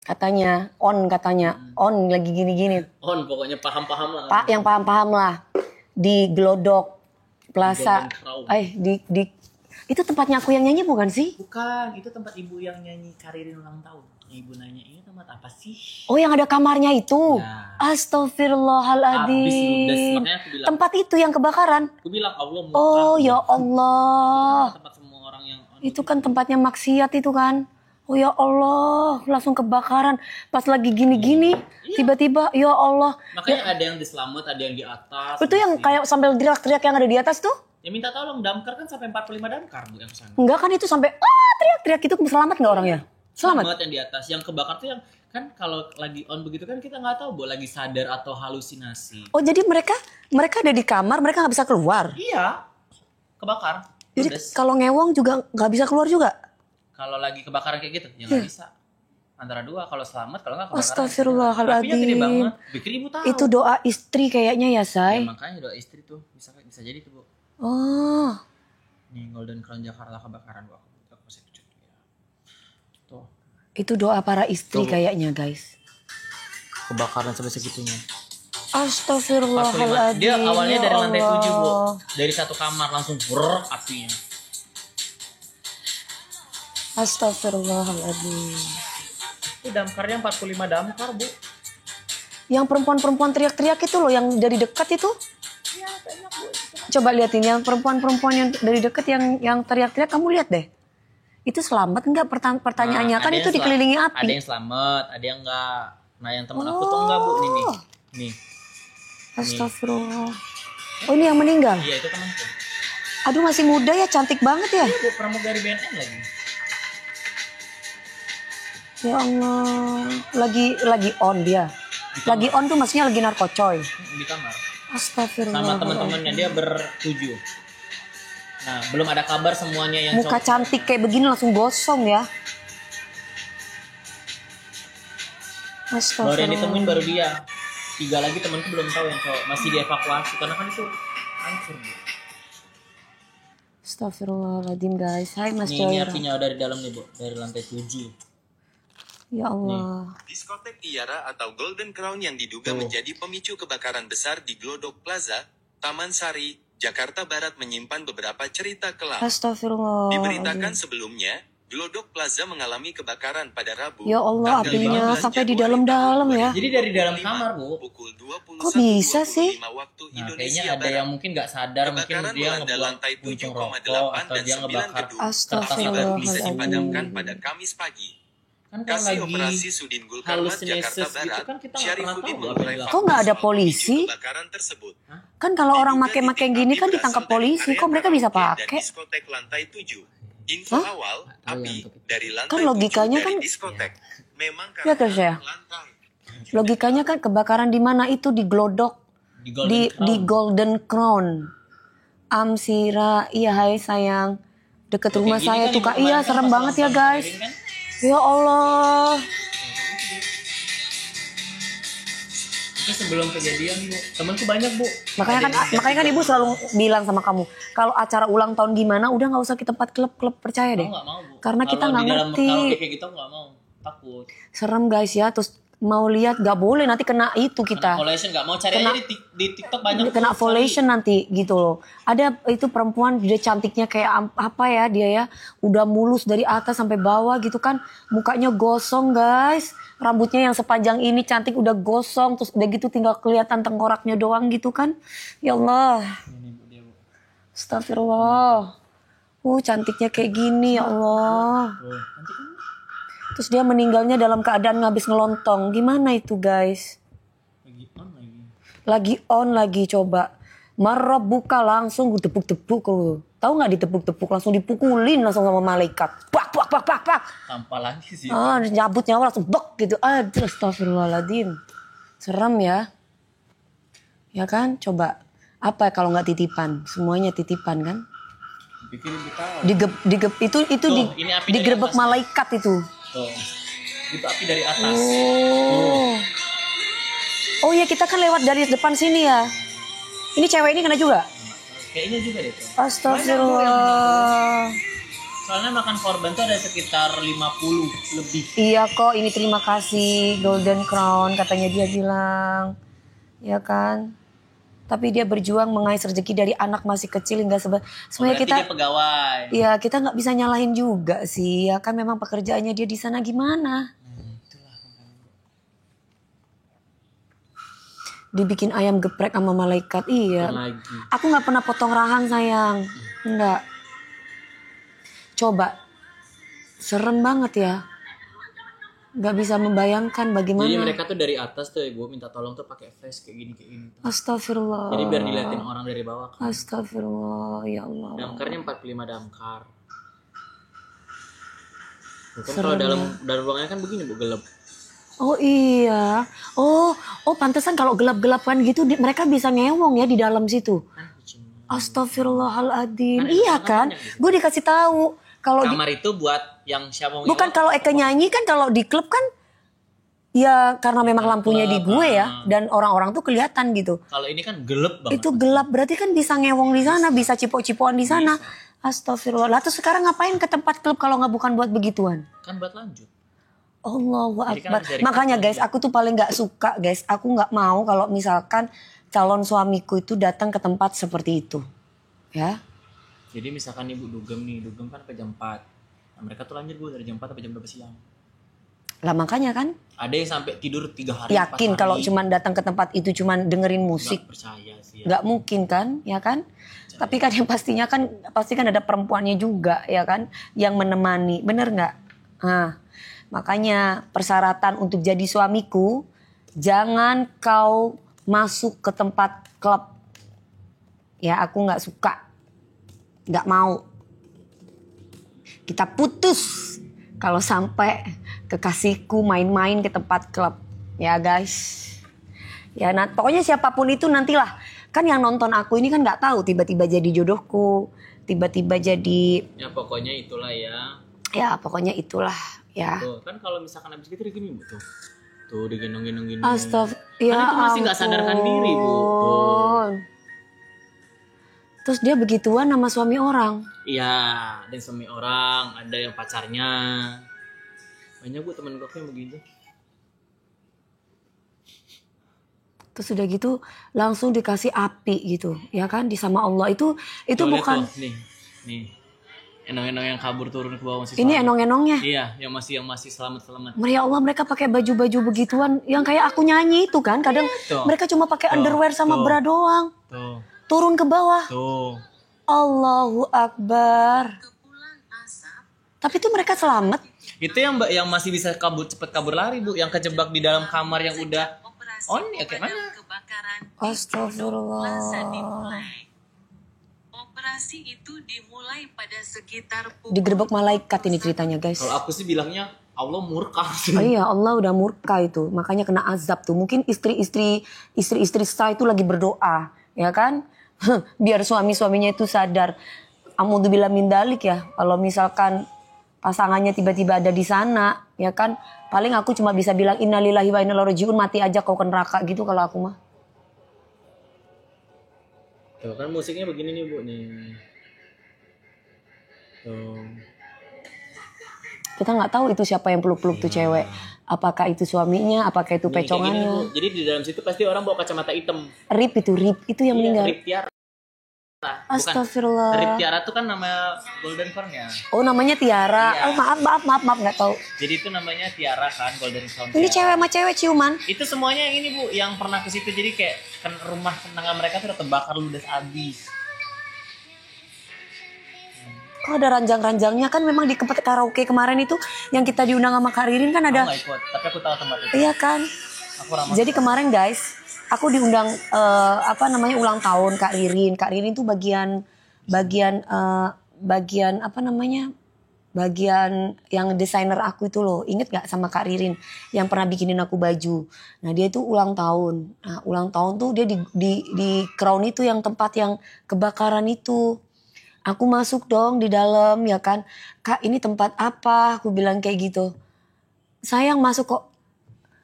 katanya on lagi gini-gini. On pokoknya paham-paham lah. Pak yang paham-paham lah di Glodok Plaza. Di itu tempatnya aku yang nyanyi bukan sih? Bukan, itu tempat ibu yang nyanyi Karirin ulang tahun. Ibu nanya, ini tempat apa sih? Oh yang ada kamarnya itu? Ya. Astagfirullahaladzim. Tempat itu yang kebakaran? Aku bilang Allah murka. Oh ya Allah. Tempat semua orang yang itu kan tempatnya maksiat itu kan. Oh ya Allah, langsung kebakaran. Pas lagi gini-gini, tiba-tiba ya Allah. Makanya ada yang di selamat, ada yang di atas. Itu yang kayak sambil teriak-teriak yang ada di atas tuh? Ya minta tolong, damkar kan sampai 45 damkar Bu yang kesana. Enggak kan itu sampai teriak-teriak itu selamat nggak orangnya? Selamat yang di atas, yang kebakar tuh yang kan kalau lagi on begitu kan kita nggak tahu Bu lagi sadar atau halusinasi. Oh jadi mereka ada di kamar, mereka nggak bisa keluar? Iya, kebakar. Jadi kalau ngewong juga nggak bisa keluar juga? Kalau lagi kebakaran kayak gitu, ya nggak bisa. Antara dua, kalau selamat, kalau nggak kebakaran. Astagfirullahaladzim. Apinya gede banget. Bikin ibu tahu. Itu doa istri kayaknya ya, Say. Ya, makanya doa istri tuh bisa jadi tuh Bu. Oh. Nih Golden Crown Jakarta kebakaran Bu. Aku masih tunjuk ya. Tuh. Itu doa para istri tuh, kayaknya guys. Kebakaran sampai segitunya. Astagfirullahaladzim. Dia awalnya dari lantai 7 Bu. Dari satu kamar langsung apinya. Astagfirullahaladzim. Itu damkarnya 45 damkar Bu. Yang perempuan-perempuan teriak-teriak itu loh yang dari dekat itu? Iya banyak Bu. Coba liatin yang perempuan-perempuan yang dari dekat yang teriak-teriak, kamu lihat deh. Itu selamat enggak pertanyaannya? Kan itu dikelilingi api. Ada yang selamat, ada yang enggak. Nah yang teman aku tuh enggak Bu, nih. Astagfirullah. Oh ini yang meninggal? Iya itu temanku. Aduh masih muda ya, cantik banget ya. Iya Bu, pramugari BNN lagi. Ya Allah, lagi on dia. Lagi on tuh maksudnya lagi narkocoy. Di kamar. Astagfirullah. Sama teman-temannya dia bertujuh. Nah, belum ada kabar semuanya yang muka cantik kayak begini langsung gosong ya. Astagfirullah. Baru yang ditemuin baru dia. 3 lagi temanku belum tahu yang cowok, masih dievakuasi karena kan itu hancur. Astagfirullahaladzim guys. Hai Mas Joy. Ini apinya dari dalam nih Bu, dari lantai 7. Ya Allah. Diskotek Tiara atau Golden Crown yang diduga menjadi pemicu kebakaran besar di Glodok Plaza, Taman Sari, Jakarta Barat menyimpan beberapa cerita kelam. Astagfirullah. Diberitakan sebelumnya, Glodok Plaza mengalami kebakaran pada Rabu. Ya Allah, apinya sampai di dalam-dalam ya. Jadi dari dalam kamar Bu. Pukul 21.25 kok bisa sih? waktu Nah, Indonesia kayaknya ada yang mungkin nggak sadar, mungkin dia melanda lantai 7,8 atau dan dia 9 ngebakar gedung. Astagfirullah. Baru bisa dipadamkan pada Kamis pagi. Kan kalau Kasih lagi Operasi Sudin Gulkarmat Jakarta hallucinations Barat, gitu kan kita nggak pernah Syarifuddin tahu mengurai Kok nggak ada polisi? kebakaran tersebut. Kan kalau orang Diduga make-make titik gini api kan berasal ditangkap dari polisi. area Kok mereka bisa karaoke dan pakai? diskotek lantai 7. Info awal, api dari lantai Kan logikanya 7 dari kan- diskotek. Memang Ya guys ya. lantai. Logikanya kan kebakaran di mana itu di Glodok, di Golden Crown. Amsira, iya hai sayang. Deket rumah saya tuh Kak. Iya serem banget ya guys. Ya Allah. Itu sebelum kejadian Bu, temanku banyak Bu. Makanya kan ibu selalu bilang sama kamu, kalau acara ulang tahun gimana udah nggak usah ke tempat klub percaya deh. Aku nggak mau Bu. Karena kita nggak ngerti. Kalau kayak gitu aku nggak mau, takut. Serem guys ya, terus mau lihat nggak boleh nanti kena itu kita. Violation nggak mau cari aja di TikTok banyak. Kena violation nanti gitu loh. Ada itu perempuan dia cantiknya kayak apa ya dia ya, udah mulus dari atas sampai bawah gitu kan, mukanya gosong guys. Rambutnya yang sepanjang ini cantik udah gosong, terus udah gitu tinggal kelihatan tengkoraknya doang gitu kan. Ya Allah. Astagfirullah. Cantiknya kayak gini ya Allah. Terus dia meninggalnya dalam keadaan habis ngelontong. Gimana itu guys? Lagi on lagi coba. Marab buka langsung ditepuk-tepuk loh. Tahu nggak ditepuk-tepuk langsung dipukulin langsung sama malaikat. Bak. Tanpa lagi sih. Nyabut nyawa langsung bek gitu. Astagfirullahaladzim. Serem ya. Ya kan? Coba. Apa kalau nggak titipan? Semuanya titipan kan? Digerebek malaikat itu. Tuh. Itu api dari atas. Oh iya kita kan lewat dari depan sini ya. Ini cewek ini kena juga? Kayaknya juga deh tuh. Astagfirullah. Soalnya makan korban tuh ada sekitar 50 lebih. Iya kok, ini terima kasih Golden Crown katanya dia bilang. Ya kan? Tapi dia berjuang mengais rezeki dari anak masih kecil hingga sebenarnya Berarti kita dia pegawai. ya kita nggak bisa nyalahin juga sih. Ya kan memang pekerjaannya dia di sana gimana? Dibikin ayam geprek sama malaikat. Iya. Lagi. Aku nggak pernah potong rahang sayang. Enggak. Coba. Serem banget ya. Nggak bisa membayangkan bagaimana. Jadi mereka tuh dari atas tuh gue minta tolong tuh pakai face kayak gini. Astagfirullah. Jadi biar diliatin orang dari bawah kan. Astagfirullah ya Allah. Damkarnya 45 damkar. Tuh kan kalau dalam ruangannya kan begini Bu, gelap. Oh iya. Oh pantesan kalau gelap-gelapan gitu mereka bisa ngewong ya di dalam situ. Astagfirullahaladzim. Iya kan? Gue dikasih tahu kalau Kamar itu buat yang siapa mau bukan kalau Eka nyanyi kan kalau di klub kan ya karena memang lampunya di gue ya dan orang-orang tuh kelihatan gitu. Kalau ini kan gelap banget. Itu gelap berarti kan bisa ngewong di sana, bisa cipok-cipokan di sana. Astagfirullah. Lah terus sekarang ngapain ke tempat klub kalau nggak bukan buat begituan? Kan buat lanjut. Allahu Jadi kan Akbar. harus dari Makanya klub guys, aku tuh paling nggak suka guys. Aku nggak mau kalau misalkan calon suamiku itu datang ke tempat seperti itu, ya. Jadi misalkan ibu dugem kan ke jam 4. Nah, mereka tuh lanjut Bu dari jam 4 sampai jam berapa siang. Lah makanya kan. Ada yang sampai tidur 3 hari. 4 Yakin hari. kalau cuman datang ke tempat itu cuman dengerin musik. Nggak percaya sih. Ya. Nggak mungkin kan, ya kan? Tapi kan yang pastinya kan pasti kan ada perempuannya juga, ya kan, yang menemani. Bener nggak? Nah, makanya persyaratan untuk jadi suamiku, jangan kau masuk ke tempat klub. Ya aku nggak suka, nggak mau. Kita putus kalau sampai kekasihku main-main ke tempat klub, ya guys. Ya, nah, pokoknya siapapun itu nantilah. Kan yang nonton aku ini kan nggak tahu tiba-tiba jadi jodohku, tiba-tiba jadi. Ya pokoknya itulah ya. Ya pokoknya itulah ya. Tuh, kan kalau misalkan habis gitu gini Bu tuh. Tuh digendong-gendong gini. Astagfirullah. Ya Kan itu masih nggak sadarkan diri Bu. Tuh. Terus dia begituan sama suami orang. Iya, ada yang suami orang, ada yang pacarnya. Banyak Bu temen gue yang begitu. Terus udah gitu langsung dikasih api gitu, ya kan, di sama Allah itu Tuh, bukan. lihat tuh, nih, enong-enong yang kabur turun ke bawah masih Ini selamat. enong-enongnya. Iya, yang masih selamat. Ya Allah, mereka pakai baju-baju begituan yang kayak aku nyanyi itu kan. Kadang Tuh. mereka cuma pakai Tuh. underwear sama Tuh. bra doang. Tuh, Turun ke bawah. tuh. Allahu Akbar. Tapi itu mereka selamat. Itu yang masih bisa cepet kabur lari Bu, yang kejebak di dalam kamar yang udah on ya kayak mana? Astagfirullah. Operasi itu dimulai pada sekitar Digerebek malaikat ini ceritanya guys. Kalau aku sih bilangnya Allah murka sih. Oh iya, Allah udah murka itu. Makanya kena azab tuh. Mungkin istri-istri saya itu lagi berdoa, ya kan? Biar suami-suaminya itu sadar. A'udzubillah min dzalik ya. Kalau misalkan pasangannya tiba-tiba ada di sana, ya kan? Paling aku cuma bisa bilang innalillahi wa inna ilaihi raji'un, mati aja kau ke neraka gitu kalau aku mah. Tuh kan musiknya begini nih Bu nih. Tuh. Kita nggak tahu itu siapa yang peluk-peluk tuh cewek. Apakah itu suaminya, apakah itu Nih, kayak gini, Bu. pecongannya. Jadi di dalam situ pasti orang bawa kacamata hitam. Rip itu yang meninggal. Rip Tiara. Bukan. Astagfirullah. Rip Tiara tuh kan nama Golden Crown ya. Oh namanya Tiara. Iya. Oh, maaf nggak tahu. Jadi itu namanya Tiara kan Golden Crown. Ini Tiara. cewek sama cewek ciuman. Itu semuanya yang ini Bu, yang pernah ke situ jadi kayak rumah tetangga mereka tuh udah terbakar ludes abis. Kok ada ranjang-ranjangnya kan memang di tempat karaoke kemarin itu yang kita diundang sama Kak Ririn kan ada. Aku nggak ikut, tapi aku tahu tempat itu. Iya kan. Aku ramah. Jadi kemarin guys, aku diundang ulang tahun Kak Ririn. Kak Ririn tuh bagian apa namanya? Bagian yang desainer aku itu loh. Ingat gak sama Kak Ririn yang pernah bikinin aku baju. Nah, dia itu ulang tahun. Nah, ulang tahun tuh dia di Crown itu yang tempat yang kebakaran itu. Aku masuk dong di dalam ya kan. Kak ini tempat apa? Aku bilang kayak gitu. Sayang masuk kok.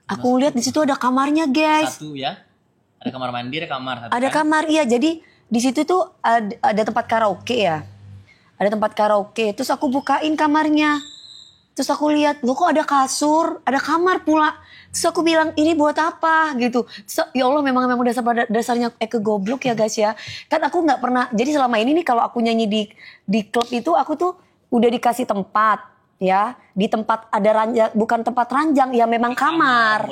Aku lihat di situ ada kamarnya guys. Satu ya. Ada kamar mandi, ada kamar. Ada kamar iya. Jadi di situ tuh ada tempat karaoke ya. ada tempat karaoke. Terus aku bukain kamarnya. Terus aku lihat, loh kok ada kasur, ada kamar pula. Terus aku bilang, ini buat apa gitu. Terus, ya Allah memang dasarnya goblok ya guys ya. Kan aku gak pernah, jadi selama ini nih kalau aku nyanyi di klub itu aku tuh udah dikasih tempat ya. Di tempat ada ranjang, bukan tempat ranjang ya memang kamar.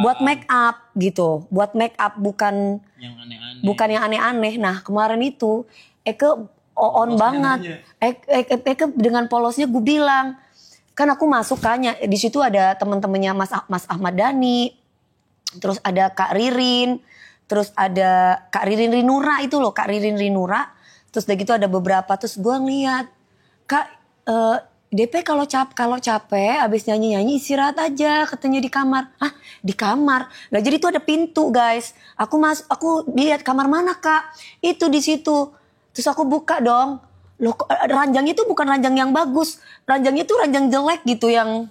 Buat make up gitu. Buat make up bukan yang aneh-aneh. Bukan yang aneh-aneh. Nah kemarin itu Eke on banget. Eke dengan polosnya gue bilang. Kan aku masuk kayaknya di situ ada teman-temannya Mas Ahmad Dhani, terus ada Kak Ririn, terus ada Kak Ririn Rinura itu loh, Kak Ririn Rinura, terus udah gitu ada beberapa, terus gue ngeliat, Kak DP kalau capek abis nyanyi istirahat aja katanya di kamar. Ah di kamar, nah jadi itu ada pintu guys, aku lihat kamar mana Kak, itu di situ, terus aku buka dong. Loh ranjangnya itu bukan ranjang yang bagus. Ranjangnya itu ranjang jelek gitu yang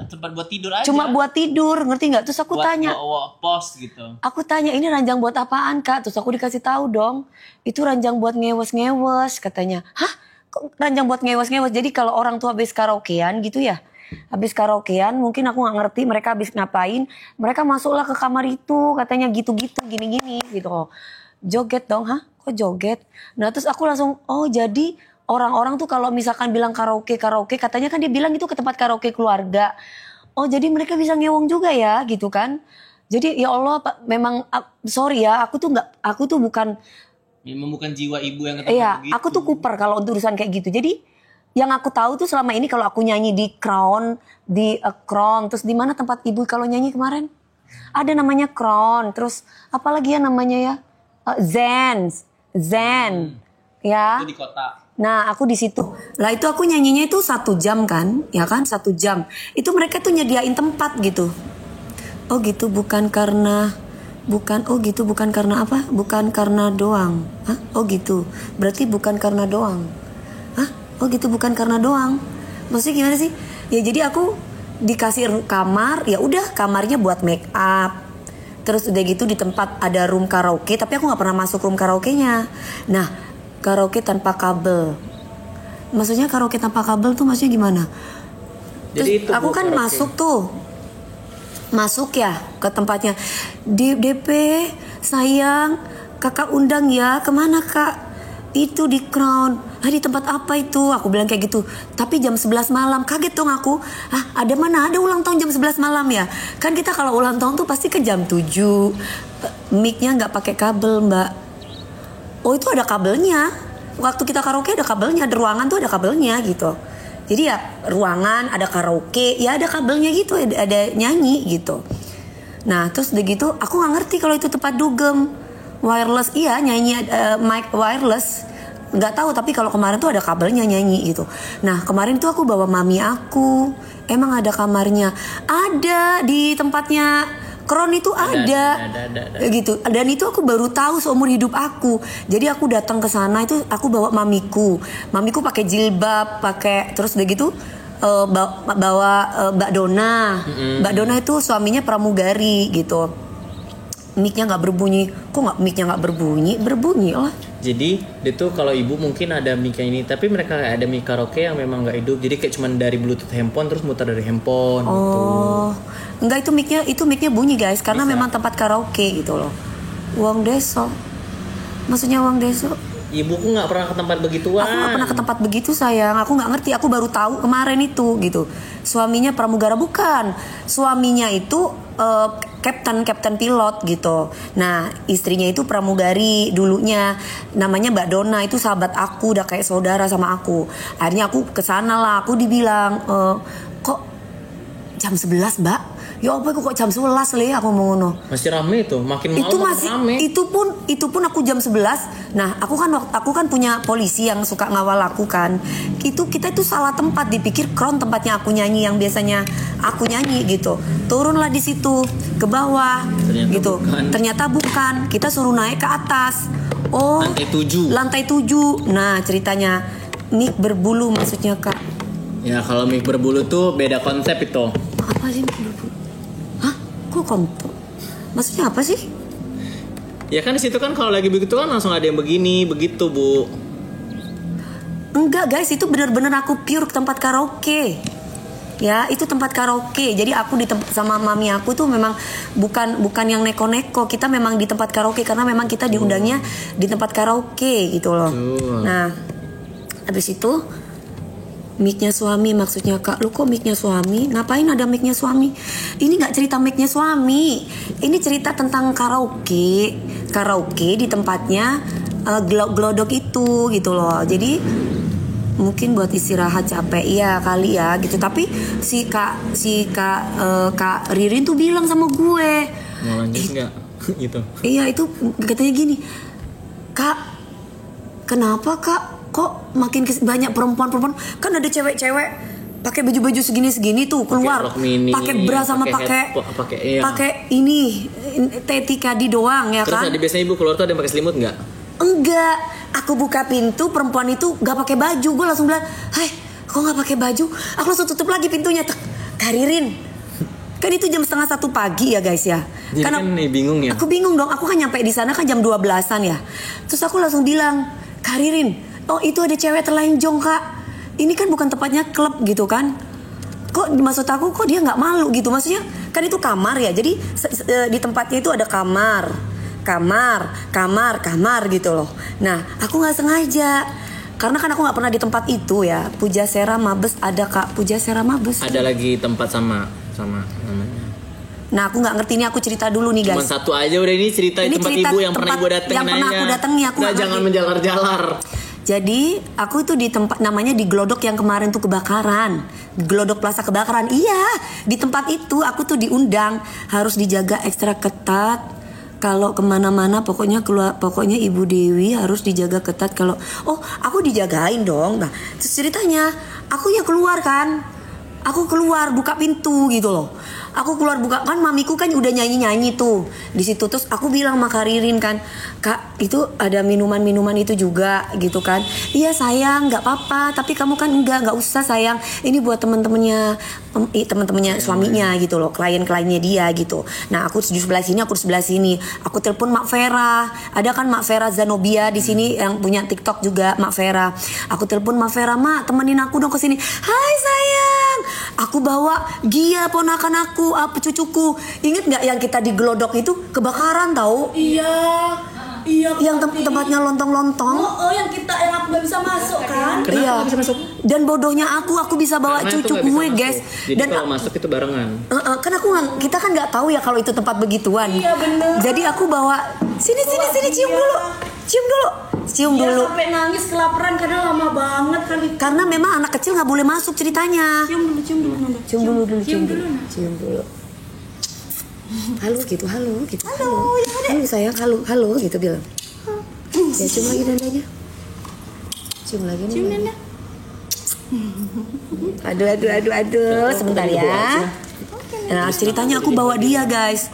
tempat buat tidur aja. Cuma buat tidur, ngerti gak? Terus aku tanya. Pos gitu. Aku tanya ini ranjang buat apaan Kak? Terus aku dikasih tahu dong. Itu ranjang buat ngewes katanya. Hah? Kok ranjang buat ngewes? Jadi kalau orang tua habis karaokean gitu ya. Habis karaokean mungkin aku gak ngerti mereka habis ngapain. Mereka masuklah ke kamar itu katanya gitu-gitu gini-gini gitu. Joget dong, hah? Kok joget? Nah terus aku langsung, oh jadi orang-orang tuh kalau misalkan bilang karaoke, katanya kan dia bilang itu ke tempat karaoke keluarga. Oh jadi mereka bisa ngewong juga ya gitu kan. Jadi ya Allah memang, sorry ya aku tuh bukan. Memang bukan jiwa ibu yang ketemu iya, begitu. aku tuh kuper kalau untuk urusan kayak gitu. Jadi yang aku tahu tuh selama ini kalau aku nyanyi di Crown, terus di mana tempat ibu kalau nyanyi kemarin? Ada namanya Crown, terus apalagi ya namanya ya? Zen, ya. Itu di kota. Nah aku di situ. Lah itu aku nyanyinya itu 1 jam kan, ya kan 1 jam. Itu mereka tuh nyediain tempat gitu. Oh gitu bukan karena apa? Bukan karena doang. Hah? Oh gitu. Berarti bukan karena doang. Hah? Oh gitu bukan karena doang. Maksudnya gimana sih? Ya jadi aku dikasih kamar, ya udah kamarnya buat make up. Terus udah gitu di tempat ada room karaoke, tapi aku gak pernah masuk room karaoke-nya. Nah, karaoke tanpa kabel. Maksudnya karaoke tanpa kabel tuh maksudnya gimana? Terus jadi itu aku kan karaoke. Masuk ya ke tempatnya. DP, sayang, kakak undang ya, kemana kak? Itu di Crown. Di tempat apa itu? Aku bilang kayak gitu. Tapi jam 11 malam. Kaget dong aku. Ada mana? Ada ulang tahun jam 11 malam ya? Kan kita kalau ulang tahun tuh pasti ke jam 7. Mic-nya gak pakai kabel mbak. Oh itu ada kabelnya. Waktu kita karaoke ada kabelnya. Ada ruangan tuh ada kabelnya gitu. Jadi ya ruangan ada karaoke. Ya ada kabelnya gitu. Ada nyanyi gitu. Nah terus udah gitu aku gak ngerti kalau itu tempat dugem. Wireless, iya nyanyi mic wireless. Nggak tahu tapi kalau kemarin tuh ada kabelnya nyanyi gitu. Nah kemarin tuh aku bawa mami aku. Emang ada kamarnya. Ada di tempatnya Crown itu ada. Gitu. Dan itu aku baru tahu seumur hidup aku. Jadi aku datang ke sana itu aku bawa mamiku. Mamiku pakai jilbab, pakai terus udah gitu bawa Mbak Dona. Mbak Dona itu suaminya pramugari gitu. Mic-nya nggak berbunyi. Kok nggak mic-nya nggak berbunyi? Berbunyi lah. Jadi itu kalau ibu mungkin ada mic-nya ini, tapi mereka ada mic karaoke yang memang nggak hidup. Jadi kayak cuman dari bluetooth handphone terus muter dari handphone. Oh, gitu. Enggak itu mic-nya bunyi guys, karena bisa. Memang tempat karaoke gitu loh. Uang deso. Maksudnya uang deso? Ibuku nggak pernah ke tempat begituan. Aku nggak pernah ke tempat begitu sayang. Aku nggak ngerti. Aku baru tahu kemarin itu gitu. Suaminya pramugara bukan. Suaminya itu kapten pilot gitu. Nah istrinya itu pramugari dulunya. Namanya Mbak Dona, itu sahabat aku, udah kayak saudara sama aku. Akhirnya aku kesana lah. Aku dibilang kok jam 11 mbak? Ya apa kok jam 11 le aku mau ngono. Masih rame itu, makin malam itu masih rame. Itu pun aku jam 11. Nah, aku kan punya polisi yang suka ngawal aku kan. Kita itu salah tempat, dipikir Crown tempatnya aku nyanyi yang biasanya aku nyanyi gitu. Turunlah di situ ke bawah gitu. Ternyata bukan. Kita suruh naik ke atas. Oh, lantai 7. Nah, ceritanya mic berbulu maksudnya Kak. Ya, kalau mic berbulu tuh beda konsep itu. Apa sih mic berbulu? Kok konto? Maksudnya apa sih? Ya kan di situ kan kalau lagi begitu kan langsung ada yang begini, begitu Bu. Enggak guys, itu bener-bener aku pure tempat karaoke. Ya, itu tempat karaoke. Jadi aku sama mami aku tuh memang bukan yang neko-neko. Kita memang di tempat karaoke karena memang kita diundangnya di tempat karaoke gitu loh. Nah, habis itu mic-nya suami, maksudnya Kak, lu kok mic-nya suami? Ngapain ada mic-nya suami? Ini nggak cerita mic-nya suami. Ini cerita tentang karaoke di tempatnya glodok itu gitu loh. Jadi mungkin buat istirahat capek iya kali ya gitu. Tapi si Kak Ririn tuh bilang sama gue, mau lanjut nggak gitu. Iya, itu katanya gini, Kak, kenapa Kak kok makin banyak perempuan kan ada cewek-cewek pakai baju-baju segini tuh keluar pakai bra sama pakai ini tetikadi doang ya. Terus kan ada biasanya ibu keluar tuh ada yang pakai selimut nggak? Enggak, aku buka pintu, perempuan itu gak pakai baju. Gue langsung bilang, hai, kok gak pakai baju? Aku langsung tutup lagi pintunya. Karirin, kan itu jam 1:30 pagi ya guys ya. Jadi kan bingung ya. Aku bingung dong, aku kan nyampe di sana kan jam 12-an ya. Terus aku langsung bilang, Karirin, oh itu ada cewek telanjang Kak. Ini kan bukan tempatnya klub gitu kan. Kok maksud aku kok dia gak malu gitu. Maksudnya kan itu kamar ya. Jadi di tempatnya itu ada kamar gitu loh. Nah, aku nggak sengaja karena kan aku nggak pernah di tempat itu ya. Pujasera Mabes ada Kak, Pujasera Mabes. Ada lagi tempat sama namanya. Nah, aku nggak ngerti, ini aku cerita dulu nih guys. Cuma satu aja udah, ini cerita tempat ibu yang pernah ibu datengin yang pernah aku datangi. Aku nggak, jangan menjalar-jalar. Jadi aku itu di tempat namanya di Glodok yang kemarin tuh kebakaran, Glodok Plaza kebakaran. Iya, di tempat itu aku tuh diundang, harus dijaga ekstra ketat. Kalau kemana-mana pokoknya Ibu Dewi harus dijaga ketat. Kalau aku dijagain dong. Nah terus ceritanya aku ya keluar kan. Aku keluar buka pintu gitu loh. Aku keluar buka kan, mamiku kan udah nyanyi tuh di situ. Terus aku bilang sama Kak Ririn kan, Kak itu ada minuman itu juga gitu kan. Iya sayang, nggak apa-apa. Tapi kamu kan nggak usah sayang. Ini buat teman-temannya suaminya gitu loh, klien-kliennya dia gitu. Nah aku di sebelah sini, aku di sebelah sini. Aku telepon Mak Vera. Ada kan Mak Vera Zanobia di sini yang punya TikTok juga, Mak Vera. Aku telepon Mak Vera, Mak temenin aku dong ke sini. Hai sayang, aku bawa Gia ponakan aku, cucuku. Ingat nggak yang kita di Glodok itu kebakaran tahu? Iya. Yang tempatnya lontong-lontong. Yang aku nggak bisa masuk kan? Iya. Bisa masuk. Dan bodohnya aku bisa bawa Karena cucu gue guys. Jadi Dan kalau masuk itu barengan. Kan kita kan nggak tahu ya kalau itu tempat begituan. Iya bener. Jadi aku bawa sini cium dulu. Sampai nangis kelaparan karena lama banget kan itu. Karena memang anak kecil nggak boleh masuk ceritanya. Cium dulu. Halo gitu. Halo sayang, halo gitu bilang. Ya cium lagi dandanya. Cium lagi nih. Aduh, sebentar ya. Nah, ceritanya aku bawa dia, guys.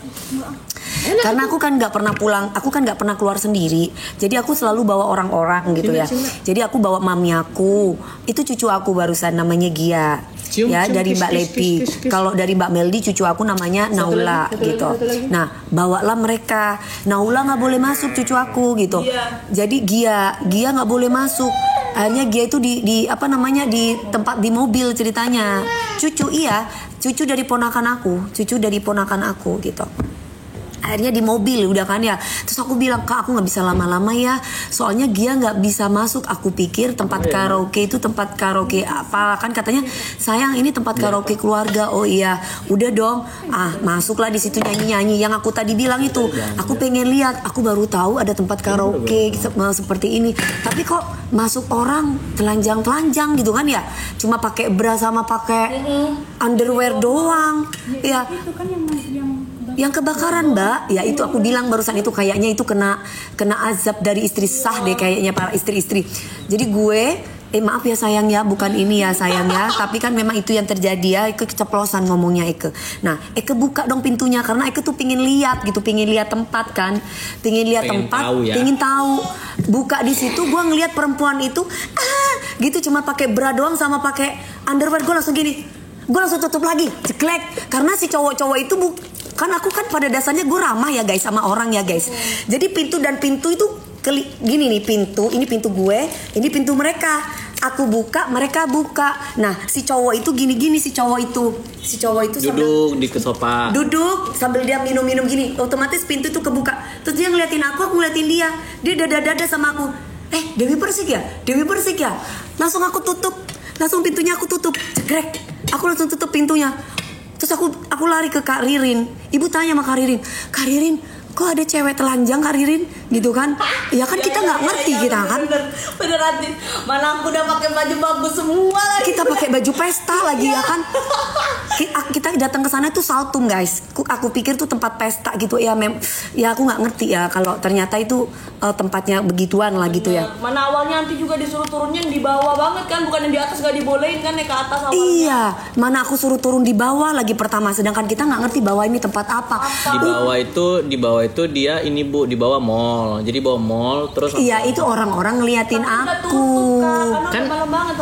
Karena aku kan nggak pernah pulang, aku kan nggak pernah keluar sendiri. Jadi aku selalu bawa orang-orang gitu ya. Jadi aku bawa mami aku. Itu cucu aku barusan namanya Gia. Dari Mbak Lepi. Kalau dari Mbak Meldi cucu aku namanya Naula gitu. Nah, bawalah mereka. Naula nggak boleh masuk cucu aku gitu. Jadi Gia nggak boleh masuk. Akhirnya Gia itu di tempat di mobil ceritanya. Cucu dari ponakan aku gitu. Akhirnya di mobil udah kan ya. Terus aku bilang, Kak aku gak bisa lama-lama ya. Soalnya Gia gak bisa masuk. Aku pikir tempat karaoke itu tempat karaoke apa. Kan katanya sayang ini tempat karaoke keluarga. Oh iya udah dong. Masuklah di situ nyanyi-nyanyi. Yang aku tadi bilang itu. Aku pengen lihat. Aku baru tahu ada tempat karaoke seperti ini. Tapi kok masuk orang telanjang-telanjang gitu kan ya. Cuma pakai bra sama pakai underwear doang. Ya. Itu kan yang kebakaran Mbak, ya itu aku bilang barusan itu kayaknya itu kena azab dari istri sah deh kayaknya para istri-istri. Jadi gue, maaf ya sayang ya, bukan ini ya sayang ya, tapi kan memang itu yang terjadi ya. Eke keceplosan ngomongnya Eke. Nah Eke buka dong pintunya karena Eke tuh pingin lihat tempat kan, pingin tahu. Buka di situ, gue ngelihat perempuan itu, gitu cuma pakai bra doang sama pakai underwear. Gue langsung gini, gue langsung tutup lagi, ceklek. Karena si cowok-cowok itu kan aku kan pada dasarnya gue ramah ya guys sama orang ya guys. Jadi pintu itu gini nih, ini pintu gue, ini pintu mereka. Aku buka, mereka buka. Nah, si cowok itu gini-gini, si cowok itu Duduk di sofa. duduk sambil dia minum-minum gini, otomatis pintu itu kebuka. Terus dia ngeliatin aku ngeliatin dia. Dia dada-dada sama aku. Dewi Persik ya? Dewi Persik ya? Langsung aku tutup. Langsung pintunya aku tutup. Cekrek. Aku langsung tutup pintunya. Terus aku lari ke Kak Ririn. Ibu tanya sama Kak Ririn, kok ada cewek telanjang Kak Ririn? Gitu kan? Ya kan kita nggak ngerti kita kan. Bener Adit. Mana aku udah pakai baju bagus semua lagi. Kita pakai baju pesta lagi ya kan. Kita datang ke sana itu Saltum guys. Aku pikir tuh tempat pesta gitu ya. Ya aku nggak ngerti ya kalau ternyata itu tempatnya begituan lah gitu ya. Mana awalnya nanti juga disuruh turunnya di bawah banget kan, bukan yang di atas, gak dibolehin kan naik ke atas awalnya. Iya, mana aku suruh turun di bawah lagi pertama, sedangkan kita nggak ngerti bawah ini tempat apa. Di bawah itu dia ini Bu, di bawah mall. Jadi bawah mall terus. Iya, itu orang-orang ngeliatin Udah aku. tutup, Kak, Kan- karena malam banget.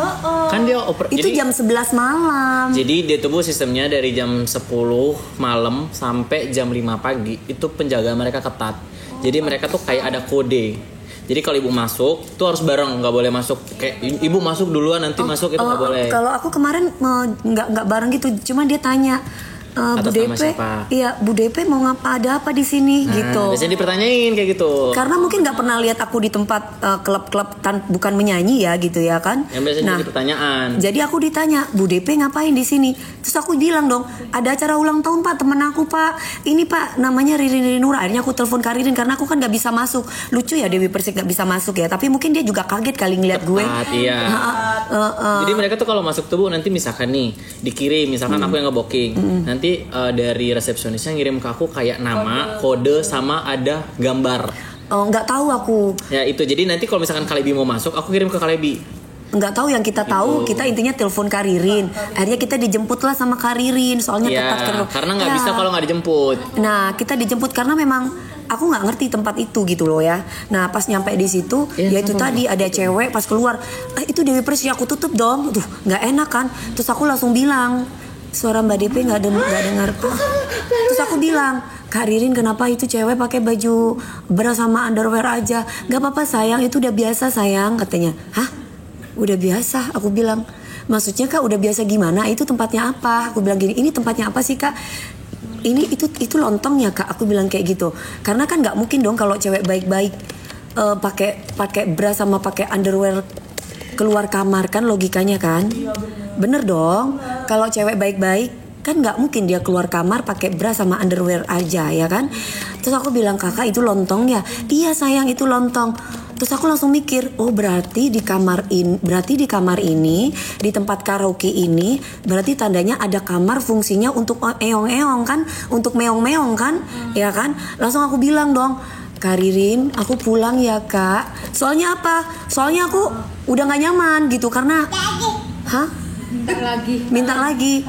Kan dia Itu jam 11 malam. Jadi dia tuh Bu, sistemnya dari jam 10 malam sampai jam 5 pagi itu penjagaan mereka ketat. Jadi mereka tuh kayak ada kode. Jadi kalau ibu masuk tuh harus bareng, nggak boleh masuk kayak ibu masuk duluan nanti masuk itu nggak boleh. Kalau aku kemarin nggak bareng gitu, cuma dia tanya. Bu Atas nama DP, siapa? iya Bu DP mau ada apa di sini gitu. Biasanya dipertanyain kayak gitu. Karena mungkin nggak pernah lihat aku di tempat klub-klub bukan menyanyi ya gitu ya kan. Yang biasanya jadi pertanyaan. Jadi aku ditanya, Bu DP ngapain di sini? Terus aku bilang dong, ada acara ulang tahun Pak, temen aku Pak. Ini Pak, namanya Ririn Nura. Akhirnya aku telepon Kak Ririn karena aku kan nggak bisa masuk. Lucu ya Dewi Persik nggak bisa masuk ya. Tapi mungkin dia juga kaget kali ngeliat gue. Iya. Jadi mereka tuh kalau masuk tuh Bu, nanti misalkan nih dikirim, misalkan aku yang nge-booking. Nanti dari resepsionisnya ngirim ke aku kayak nama, kode sama ada gambar. Nggak tahu aku. Ya itu. Jadi nanti kalau misalkan Kalebi mau masuk, aku kirim ke Kalebi. Nggak tahu, yang kita tahu kita intinya telepon Kak Ririn. Akhirnya kita dijemput lah sama Kak Ririn, soalnya Ya, ketat karena nggak bisa kalau nggak dijemput. Nah, kita dijemput karena memang aku nggak ngerti tempat itu gitu loh ya. Nah, pas nyampe di situ, ya itu tadi ada cewek pas keluar, itu Dewi Persik, aku tutup dong. Tuh, nggak enak kan. Terus aku langsung bilang, suara Mbak DP nggak dengar. Terus aku bilang, Kak Ririn kenapa itu cewek pakai baju bra sama underwear aja? Gak apa-apa sayang, itu udah biasa sayang, katanya. Hah? Udah biasa? Aku bilang, maksudnya Kak udah biasa gimana? Itu tempatnya apa? Aku bilang gini, ini tempatnya apa sih Kak? Ini itu lontong ya Kak? Aku bilang kayak gitu. Karena kan nggak mungkin dong kalau cewek baik-baik pakai bra sama pakai underwear keluar kamar, kan logikanya kan? Bener dong. Kalau cewek baik-baik kan nggak mungkin dia keluar kamar pakai bra sama underwear aja ya kan. Terus aku bilang, kakak itu lontong ya? Iya sayang, itu lontong. Terus aku langsung mikir, oh berarti di kamar ini, di tempat karaoke ini, berarti tandanya ada kamar fungsinya untuk eong-eong kan, untuk meong-meong kan, ya kan? Langsung aku bilang dong, Kak Ririn, aku pulang ya Kak. Soalnya apa? Soalnya aku udah nggak nyaman gitu karena, hah? Minta lagi.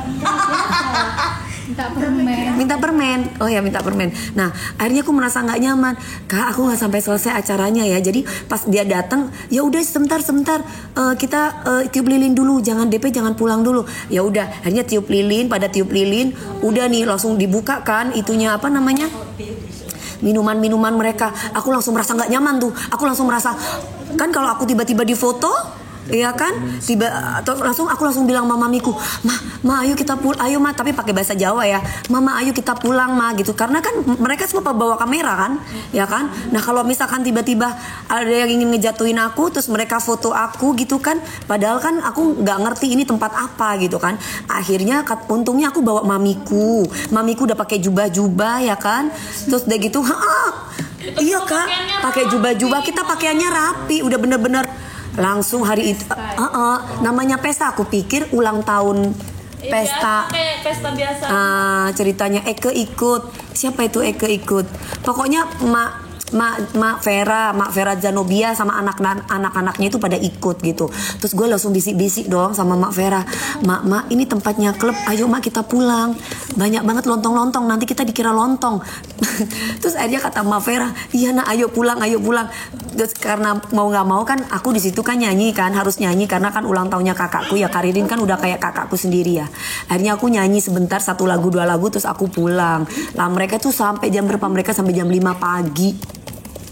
Minta permen. Oh ya, minta permen. Nah, akhirnya aku merasa nggak nyaman. Kak, aku nggak sampai selesai acaranya ya. Jadi pas dia datang, ya udah sebentar. Kita tiup lilin dulu. Jangan DP, jangan pulang dulu. Ya udah, akhirnya tiup lilin. Pada tiup lilin, udah nih langsung dibuka kan itunya apa namanya? Minuman mereka. Aku langsung merasa nggak nyaman tuh. Aku langsung merasa kan kalau aku tiba-tiba di foto, iya kan, aku langsung bilang sama mamiku, ma ayo kita pulang, ayo ma, tapi pakai bahasa Jawa ya, mama ayo kita pulang ma gitu, karena kan mereka semua bawa kamera kan, ya kan. Nah kalau misalkan tiba-tiba ada yang ingin ngejatuhin aku, terus mereka foto aku gitu kan, padahal kan aku nggak ngerti ini tempat apa gitu kan. Akhirnya untungnya aku bawa mamiku udah pakai jubah ya kan, terus udah gitu, iya Kak, pakai jubah kita pakaiannya rapi, udah bener-bener. Langsung hari itu namanya pesta, aku pikir ulang tahun pesta. Kayak pesta biasa. Ceritanya Eke ikut. Siapa itu Eke ikut? Pokoknya Mak Vera Zanobia sama anak-anaknya itu pada ikut gitu. Terus gue langsung bisik-bisik dong sama Mak Vera. Mak, ini tempatnya klub. Ayo Mak kita pulang. Banyak banget lontong-lontong. Nanti kita dikira lontong. Terus akhirnya kata Mak Vera, iya nak, ayo pulang. Terus karena mau nggak mau kan aku di situ kan nyanyi kan, harus nyanyi karena kan ulang tahunnya kakakku ya. Kak Ririn kan udah kayak kakakku sendiri ya. Akhirnya aku nyanyi sebentar, 1 lagu 2 lagu, terus aku pulang. Lah mereka tuh sampai jam berapa? Mereka sampai jam 5 pagi.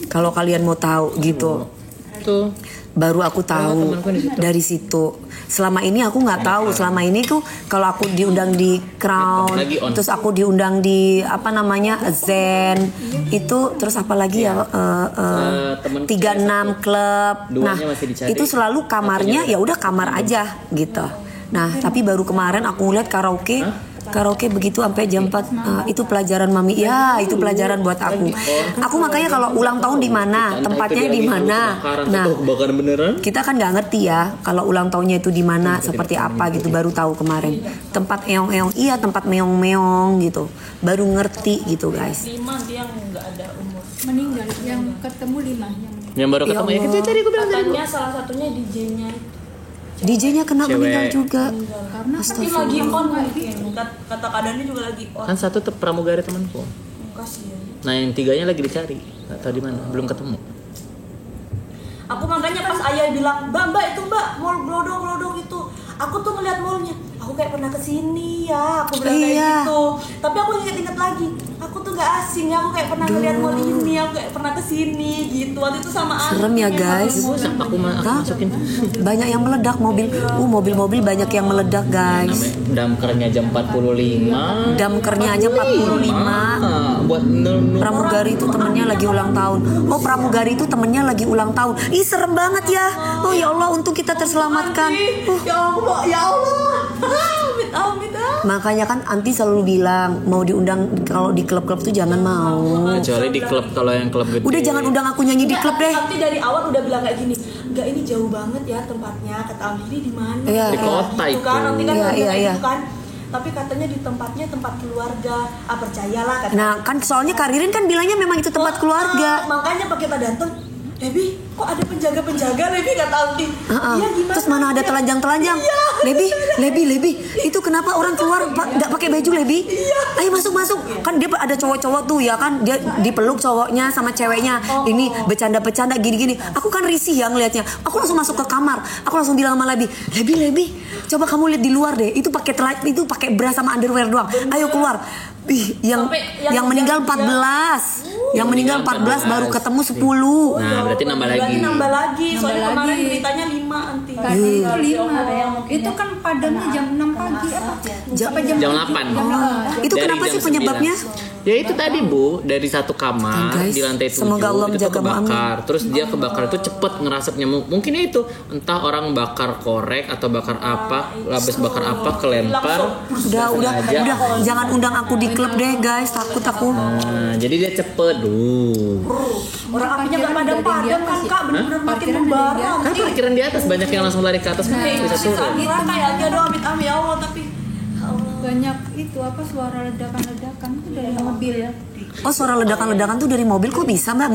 Kalau kalian mau tahu gitu. Tuh. Baru aku tahu temanku di situ. dari situ. Selama ini aku nggak tahu. Selama ini tuh kalau aku diundang di Crown, Lagi on. terus aku diundang di apa namanya Zen, itu terus apa lagi ya? temenku 36 klub. Duanya Nah masih dicari. itu selalu kamarnya ya udah kamar aja gitu. Nah tapi baru kemarin aku lihat karaoke begitu sampai jam 4. Itu pelajaran mami ya, itu pelajaran buat aku. Aku makanya kalau ulang tahun di mana, tempatnya di mana. Nah kebakaran beneran. kita kan nggak ngerti ya kalau ulang tahunnya itu di mana, seperti apa gitu, baru tahu kemarin. Tempat eong-eong, iya tempat meong-meong gitu, baru ngerti gitu guys. 5 dia nggak ada umur. Meninggal yang ketemu 5 yang meninggal. Yang baru ketemu ya, Allah. tadi aku bilang tadi. Katanya salah satunya DJ-nya itu. DJ-nya kena Cewek. meninggal juga. Karena Tapi lagi on mungkin. Kata keadaannya juga lagi on. Kan satu pramugari temanku. Kasihan. Nah yang 3-nya lagi dicari. Gak tahu di mana, belum ketemu. Aku makanya pas ayah bilang, mbak itu mbak mall glodok itu, aku tuh ngeliat mallnya, aku kayak pernah kesini ya, aku bilang kayak Iya. gitu. Tapi aku inget lagi, aku tuh nggak asing ya, aku kayak pernah ngeliat mall ini, aku kayak pernah kesini gitu. Waktu itu sama Serem ya guys. Aku Hah? masukin. Banyak yang meledak mobil. Mobil-mobil banyak yang meledak guys. Damkernya jam 45. Damkernya aja 45. Buat Pramugari itu temennya lagi ulang tahun. Oh pramugari itu temennya lagi ulang tahun. Ih serem banget ya. Oh ya Allah untung kita terselamatkan. Ya Allah, ya Allah. Amit, amit, Makanya kan Anti selalu bilang mau diundang kalau di klub-klub tuh jangan mau. kecuali di klub, kalau yang klub gede. Udah jangan undang aku nyanyi di klub deh. Nanti dari awal udah bilang kayak gini, enggak ini jauh banget ya tempatnya, kata Amiri di mana? Iya, Di kota Gitu kan, itu. nanti kan Iya, udah iya, kayak iya. gitu kan. Tapi katanya di tempatnya tempat keluarga. Ah percayalah kata. Nah kan soalnya Karirin kan bilangnya memang itu tempat keluarga. Makanya pakai kita datang, Debbie, kok ada penjaga-penjaga Debbie kata Aldi. Iya gimana? Terus mana ada telanjang-telanjang? Lebi, itu kenapa orang keluar nggak pakai baju Lebi? Ayo masuk. Kan dia ada cowok-cowok tuh ya kan, dia dipeluk cowoknya sama ceweknya. Ini bercanda-bercanda gini-gini. Aku kan risih ya ngelihatnya. Aku langsung masuk ke kamar. Aku langsung bilang sama Lebi, coba kamu lihat di luar deh. Itu pakai bra sama underwear doang. Ayo keluar. Ih, yang Sampai yang meninggal dia- 14. Yang meninggal 14 baru ketemu 10. Nah berarti nambah lagi. Berarti nambah lagi. Soalnya Nambah kemarin lagi. beritanya 5 anti. tadi itu 5. Itu kan padamnya jam 6 pagi apa? Apa Jam 8. Jam Itu Dari kenapa jam sih penyebabnya? 9. Ya itu tadi Bu, dari satu kamar Guys, di lantai 7 semoga Allah itu tuh menjaga kebakar. Terus dia kebakar itu cepet ngerasapnya. Mungkin ya itu entah orang bakar korek atau bakar apa, habis bakar apa kelempar. Udah, jangan undang aku di klub deh guys, takut aku. Nah, jadi dia cepet duh. Orang apinya gak padam-padam kan Kak, bener-bener makin membara. Kan parkiran di atas banyak yang langsung lari ke atas kan bisa turun. Kira kayak aja doang amit-amit ya Allah tapi banyak itu apa suara ledakan-ledakan itu dari mobil ya. Oh suara ledakan-ledakan tuh dari mobil kok bisa mbak?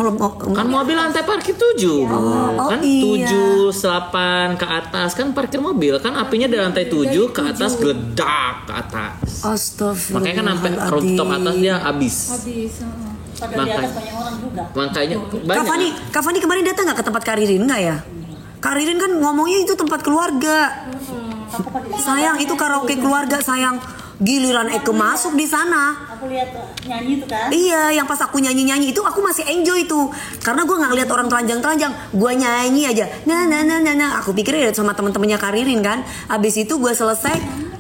Kan mobil lantai parkir 7 Bu. Oh, Kan iya. 7, 8 ke atas kan parkir mobil. Kan apinya dari lantai 7 ke atas geledak ke atas. Astagfirullah. Makanya kan sampai rooftop atas dia habis. Habis. Makanya banyak. Kak Fani kemarin datang nggak ke tempat Karirin nggak ya? Karirin kan ngomongnya itu tempat keluarga. Sayang itu karaoke keluarga sayang. Giliran Eke masuk di sana. Aku lihat nyanyi itu kan. Iya, yang pas aku nyanyi-nyanyi itu aku masih enjoy tuh. Karena gue nggak ngeliat orang telanjang-telanjang, gue nyanyi aja. Nah. Aku pikir ya sama temen-temennya Karirin kan. Abis itu gue selesai,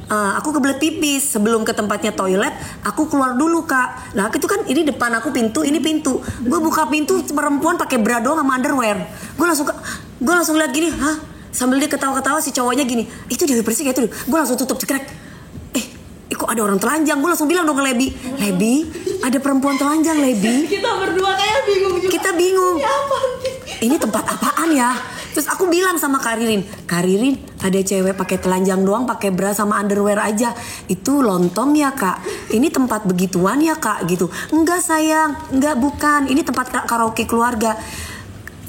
aku kebelet pipis. Sebelum ke tempatnya toilet, aku keluar dulu Kak. Nah itu kan ini depan aku pintu, ini pintu. Gue buka pintu perempuan pakai bra doang sama underwear. Gue langsung lihat gini, hah? Sambil dia ketawa-ketawa si cowoknya gini, itu Dewi Persik ya itu. Gue langsung tutup cekrek. Kok ada orang telanjang? Gue langsung bilang dong ke Lebi, ada perempuan telanjang Lebi. kita berdua kayak bingung juga. Kita bingung. Ini tempat apaan ya? Terus aku bilang sama Karirin, ada cewek pakai telanjang doang, pakai bra sama underwear aja. Itu lontong ya Kak? Ini tempat begituan ya Kak? Gitu. Enggak sayang, enggak bukan. Ini tempat karaoke keluarga.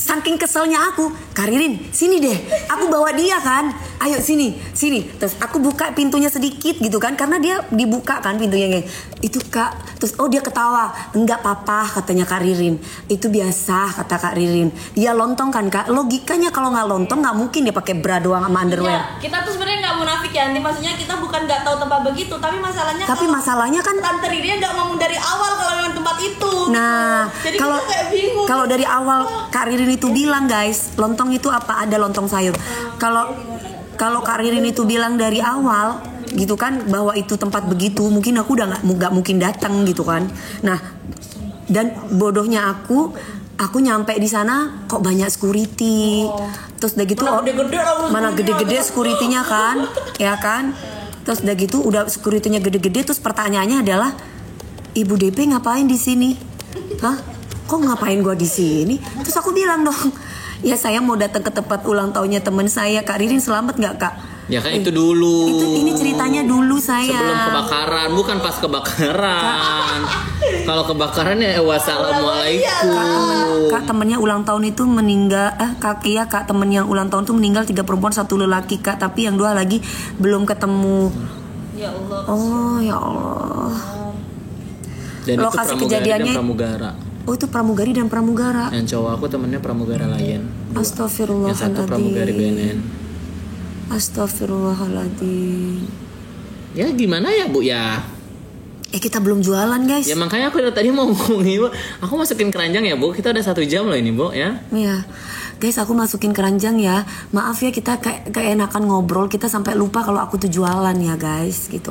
Saking keselnya aku, Karirin, sini deh. Aku bawa dia kan. Ayo sini. Terus aku buka pintunya sedikit gitu kan, karena dia dibuka kan pintunya. Itu Kak. Terus dia ketawa. Enggak apa-apa katanya Karirin. Itu biasa kata Kak Ririn. Dia lontong kan Kak. Logikanya kalau nggak lontong nggak mungkin dia pakai bra doang sama underwear. Ya, kita tuh sebenarnya nggak munafik ya, Andi. Maksudnya kita bukan nggak tahu tempat begitu, tapi masalahnya Tapi kalau masalahnya kan Tante Riri nggak ngomong dari awal kalau memang tempat itu. Nah, gitu. Jadi kalau kita kayak bingung. kalau dari awal Kak Ririn itu bilang guys, lontong itu apa? Ada lontong sayur. Kalau Kak Ririn itu bilang dari awal gitu kan bahwa itu tempat begitu, mungkin aku udah nggak mungkin datang gitu kan. Nah, dan bodohnya aku nyampe di sana kok banyak security. Terus udah gitu mana gede-gede security-nya kan, ya kan? Terus udah gitu udah security-nya gede-gede, terus pertanyaannya adalah Ibu DP ngapain di sini? Hah? Kok ngapain gua di sini? Terus aku bilang dong, ya saya mau datang ke tempat ulang tahunnya teman saya. Kak Ririn selamat nggak Kak? Ya kan itu dulu. Ini ceritanya dulu saya. Sebelum kebakaran, bukan pas kebakaran. Kalau kebakaran ya wassalamualaikum. Kak temennya ulang tahun itu meninggal. Kak temen yang ulang tahun itu meninggal 3 perempuan 1 lelaki Kak. Tapi yang 2 lagi belum ketemu. Ya Allah. Oh ya Allah. Dan Lokasi itu kejadiannya. pramugara. Oh itu pramugari dan pramugara. Yang cowok aku temennya pramugara lain. Yang satu pramugari Astagfirullahaladzim. BNN. Astagfirullahaladzim. Ya gimana ya Bu ya? Kita belum jualan guys. Ya makanya aku tadi mau ngomongin Bu. Aku masukin keranjang ya Bu. Kita udah 1 jam loh ini Bu ya. Iya. Guys aku masukin keranjang ya. Maaf ya kita keenakan ngobrol. Kita sampai lupa kalau aku tuh jualan ya guys gitu.